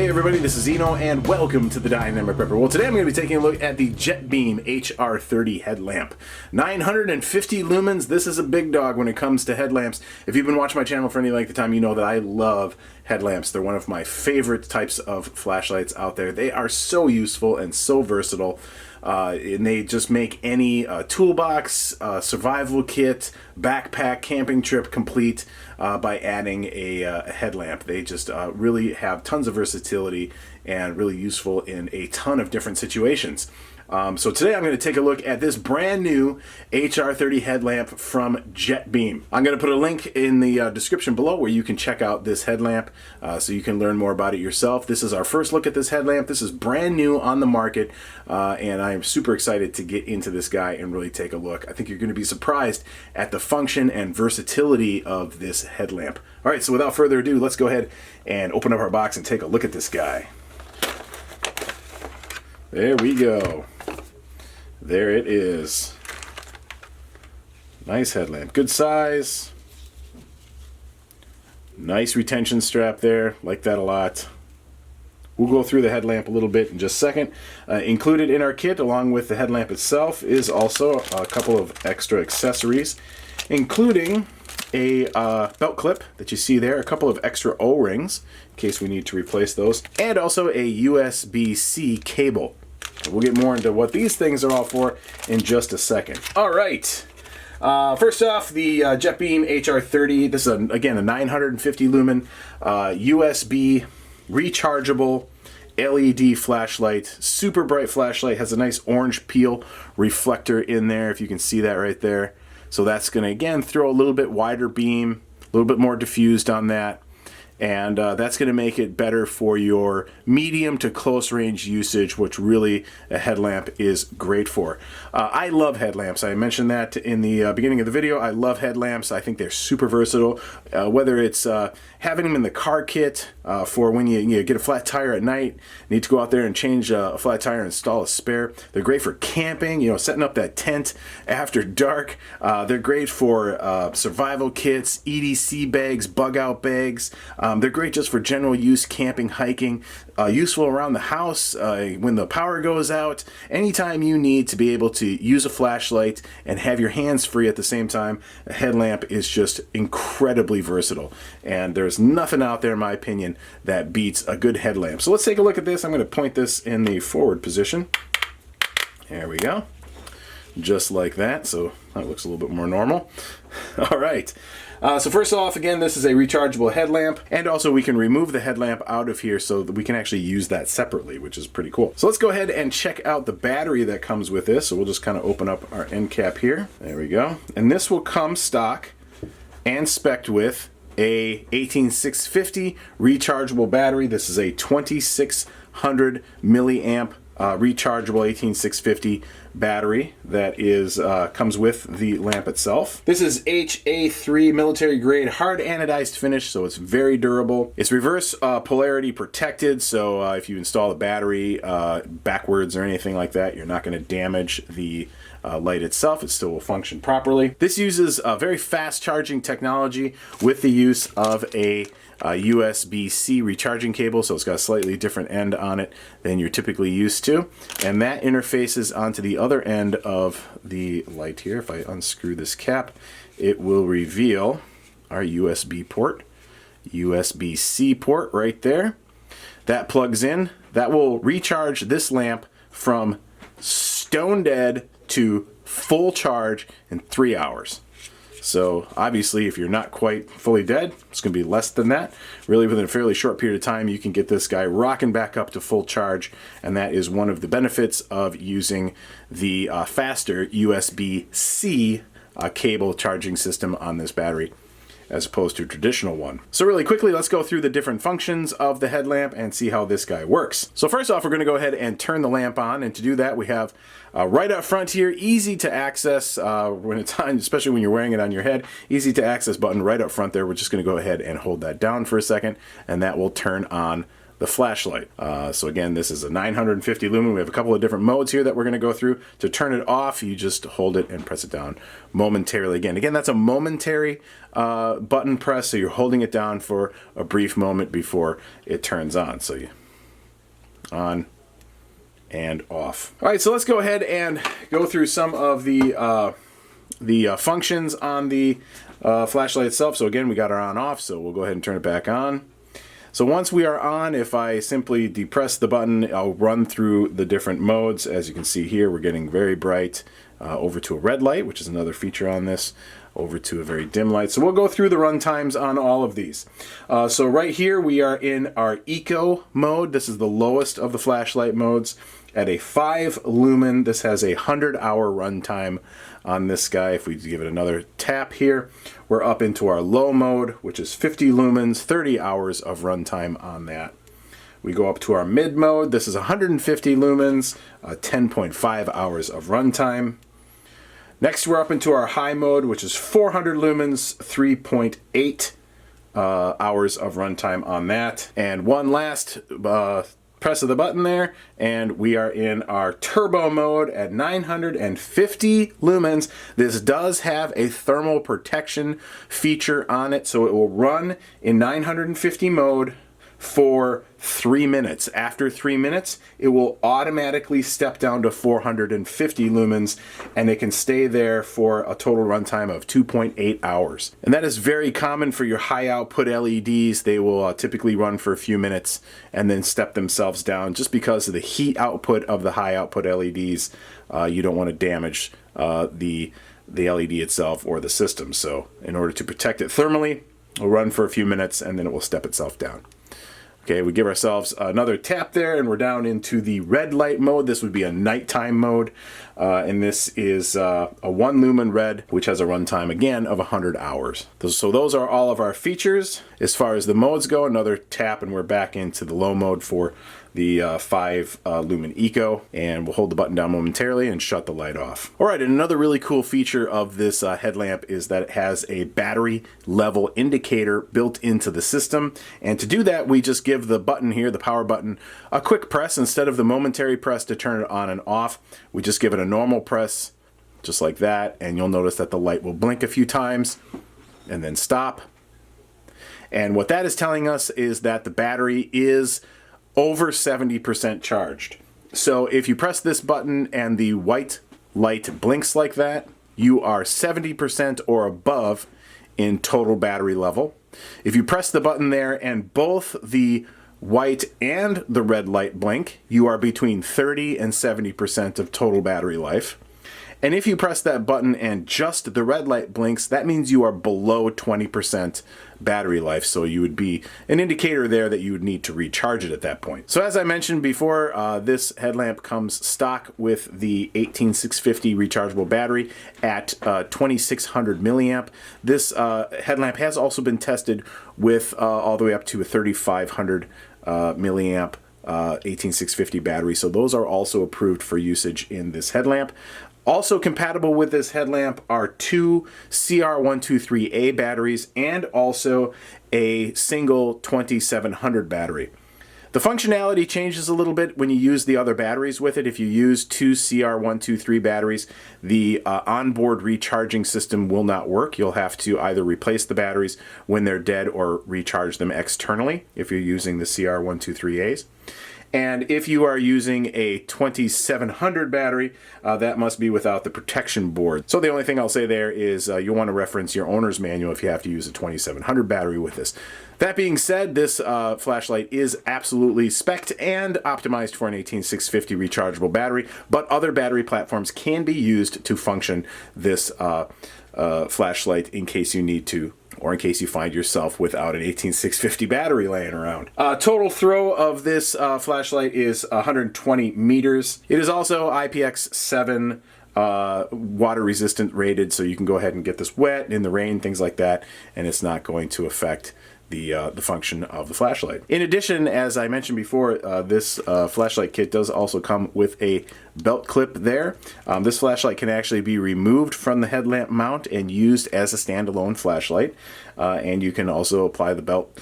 Hey everybody, this is Zeno and welcome to the Dynamic Prepper. Well, today I'm going to be taking a look at the Jetbeam Hr30 headlamp. 950 lumens. This is a big dog when it comes to headlamps. If you've been watching my channel for any length of time, you know that I love headlamps. They're one of my favorite types of flashlights out there. They are so useful and so versatile. And they just make any toolbox, survival kit, backpack, camping trip complete by adding a headlamp. They just really have tons of versatility and really useful in a ton of different situations. So today I'm going to take a look at this brand new Hr30 headlamp from Jetbeam. I'm going to put a link in the description below where you can check out this headlamp so you can learn more about it yourself. This is our first look at this headlamp. This is brand new on the market and I am super excited to get into this guy and really take a look. I think you're going to be surprised at the function and versatility of this headlamp. Alright, so without further ado, let's go ahead and open up our box and take a look at this guy. There we go. There it is. Nice headlamp. Good size. Nice retention strap there. Like that a lot. We'll go through the headlamp a little bit in just a second. Included in our kit, along with the headlamp itself, is also a couple of extra accessories, including a belt clip that you see there, a couple of extra O-rings in case we need to replace those, and also a USB-C cable. We'll get more into what these things are all for in just a second. All right. First off, the Jetbeam Hr30. This is, again, a 950 lumen USB rechargeable LED flashlight. Super bright flashlight. Has a nice orange peel reflector in there, if you can see that right there. So that's going to, again, throw a little bit wider beam, a little bit more diffused on that. And that's going to make it better for your medium to close range usage, which really a headlamp is great for. I love headlamps. I mentioned that in the beginning of the video. I love headlamps. I think they're super versatile. Whether it's having them in the car kit for when you get a flat tire at night, need to go out there and change a flat tire and install a spare. They're great for camping, you know, setting up that tent after dark. They're great for survival kits, EDC bags, bug out bags. They're great just for general use, camping, hiking, useful around the house when the power goes out. Anytime you need to be able to use a flashlight and have your hands free at the same time, a headlamp is just incredibly versatile. And there's nothing out there, in my opinion, that beats a good headlamp. So let's take a look at this. I'm going to point this in the forward position. There we go. Just like that. So that looks a little bit more normal. All right. So first off, again, this is a rechargeable headlamp, and also we can remove the headlamp out of here so that we can actually use that separately, which is pretty cool. So let's go ahead and check out the battery that comes with this. So we'll just kind of open up our end cap here. There we go. And this will come stock and spec'd with a 18650 rechargeable battery. This is a 2600 milliamp rechargeable 18650 battery that is comes with the lamp itself. This is HA3 military grade hard anodized finish, so it's very durable. It's reverse polarity protected, so if you install the battery backwards or anything like that, you're not going to damage the light itself. It still will function properly. This uses very fast charging technology with the use of a USB-C recharging cable, so it's got a slightly different end on it than you're typically used to, and that interfaces onto the other end of the light here. If I unscrew this cap, it will reveal our USB port, USB-C port right there. That plugs in. That will recharge this lamp from stone dead to full charge in 3 hours. So obviously, if you're not quite fully dead, it's going to be less than that. Really, within a fairly short period of time, you can get this guy rocking back up to full charge, and that is one of the benefits of using the faster USB-C cable charging system on this battery, as opposed to a traditional one. So really quickly, let's go through the different functions of the headlamp and see how this guy works. So first off, we're going to go ahead and turn the lamp on, and to do that, we have right up front here, easy to access when it's on, especially when you're wearing it on your head, easy to access button right up front there. We're just going to go ahead and hold that down for a second, and that will turn on the flashlight. So again, this is a 950 lumen. We have a couple of different modes here that we're going to go through. To turn it off, you just hold it and press it down momentarily. Again, that's a momentary button press, so you're holding it down for a brief moment before it turns on. So you on and off. All right, so let's go ahead and go through some of the functions on the flashlight itself. So again, we got our on off, so we'll go ahead and turn it back on. So once we are on, if I simply depress the button, I'll run through the different modes. As you can see here, we're getting very bright, over to a red light, which is another feature on this, over to a very dim light. So we'll go through the run times on all of these. So right here we are in our eco mode. This is the lowest of the flashlight modes. At a 5 lumen, this has a 100-hour runtime on this guy. If we give it another tap here, we're up into our low mode, which is 50 lumens, 30 hours of runtime on that. We go up to our mid mode. This is 150 lumens, 10.5 hours of runtime. Next, we're up into our high mode, which is 400 lumens, 3.8 hours of runtime on that. And one last press of the button there, and we are in our turbo mode at 950 lumens. This does have a thermal protection feature on it, so it will run in 950 mode for 3 minutes. After 3 minutes, it will automatically step down to 450 lumens, and it can stay there for a total runtime of 2.8 hours. And that is very common for your high output LEDs. They will typically run for a few minutes and then step themselves down just because of the heat output of the high output LEDs. You don't want to damage the LED itself or the system. So in order to protect it thermally, it'll run for a few minutes and then it will step itself down. Okay, we give ourselves another tap there and we're down into the red light mode. This would be a nighttime mode. And this is a 1 lumen red, which has a runtime again of 100 hours. So those are all of our features. As far as the modes go, another tap and we're back into the low mode for the 5 lumen eco, and we'll hold the button down momentarily and shut the light off. All right, and another really cool feature of this headlamp is that it has a battery level indicator built into the system. And to do that, we just give the button here, the power button, a quick press. Instead of the momentary press to turn it on and off, we just give it a normal press, just like that, and you'll notice that the light will blink a few times and then stop. And what that is telling us is that the battery is over 70% charged. So if you press this button and the white light blinks like that, you are 70% or above in total battery level. If you press the button there and both the white and the red light blink, you are between 30 and 70% of total battery life. And if you press that button and just the red light blinks, that means you are below 20% battery life. So you would be an indicator there that you would need to recharge it at that point. So as I mentioned before, this headlamp comes stock with the 18650 rechargeable battery at 2600 milliamp. This headlamp has also been tested with all the way up to a 3500 milliamp 18650 battery. So those are also approved for usage in this headlamp. Also compatible with this headlamp are 2 CR123A batteries and also a single 2700 battery. The functionality changes a little bit when you use the other batteries with it. If you use 2 CR123 batteries, the onboard recharging system will not work. You'll have to either replace the batteries when they're dead or recharge them externally if you're using the CR123As. And if you are using a 2700 battery, that must be without the protection board. So the only thing I'll say there is you'll want to reference your owner's manual if you have to use a 2700 battery with this. That being said, this flashlight is absolutely spec'd and optimized for an 18650 rechargeable battery, but other battery platforms can be used to function this flashlight in case you need to, or in case you find yourself without an 18650 battery laying around. Total throw of this flashlight is 120 meters. It is also IPX7 water resistant rated, so you can go ahead and get this wet in the rain, things like that, and it's not going to affect the function of the flashlight. In addition, as I mentioned before, this flashlight kit does also come with a belt clip there. This flashlight can actually be removed from the headlamp mount and used as a standalone flashlight, and you can also apply the belt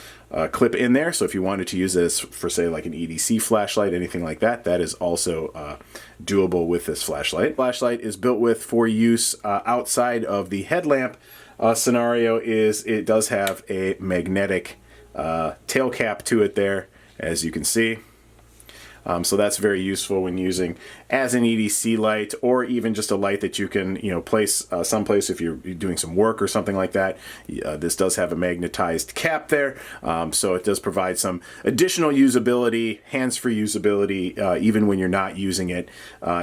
clip in there. So if you wanted to use this for, say, like an EDC flashlight, anything like that, that is also doable with this flashlight. Flashlight is built with for use outside of the headlamp scenario. Is it does have a magnetic tail cap to it there, as you can see. So that's very useful when using as an EDC light, or even just a light that you can, place someplace if you're doing some work or something like that. This does have a magnetized cap there, so it does provide some additional usability, hands-free usability, even when you're not using it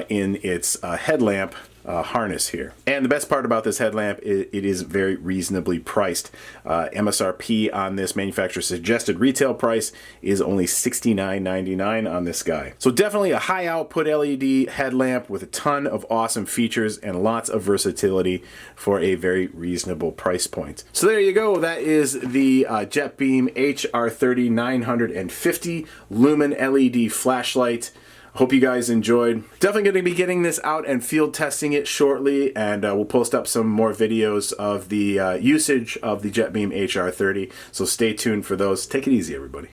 in its headlamp harness here. And the best part about this headlamp is it is very reasonably priced. MSRP on this, manufacturer suggested retail price, is only $69.99 on this guy. So definitely a high output LED headlamp with a ton of awesome features and lots of versatility for a very reasonable price point. So there you go. That is the Jetbeam Hr30 950 lumen LED flashlight. Hope you guys enjoyed. Definitely going to be getting this out and field testing it shortly, and we'll post up some more videos of the usage of the Jetbeam Hr30, so stay tuned for those. Take it easy, everybody.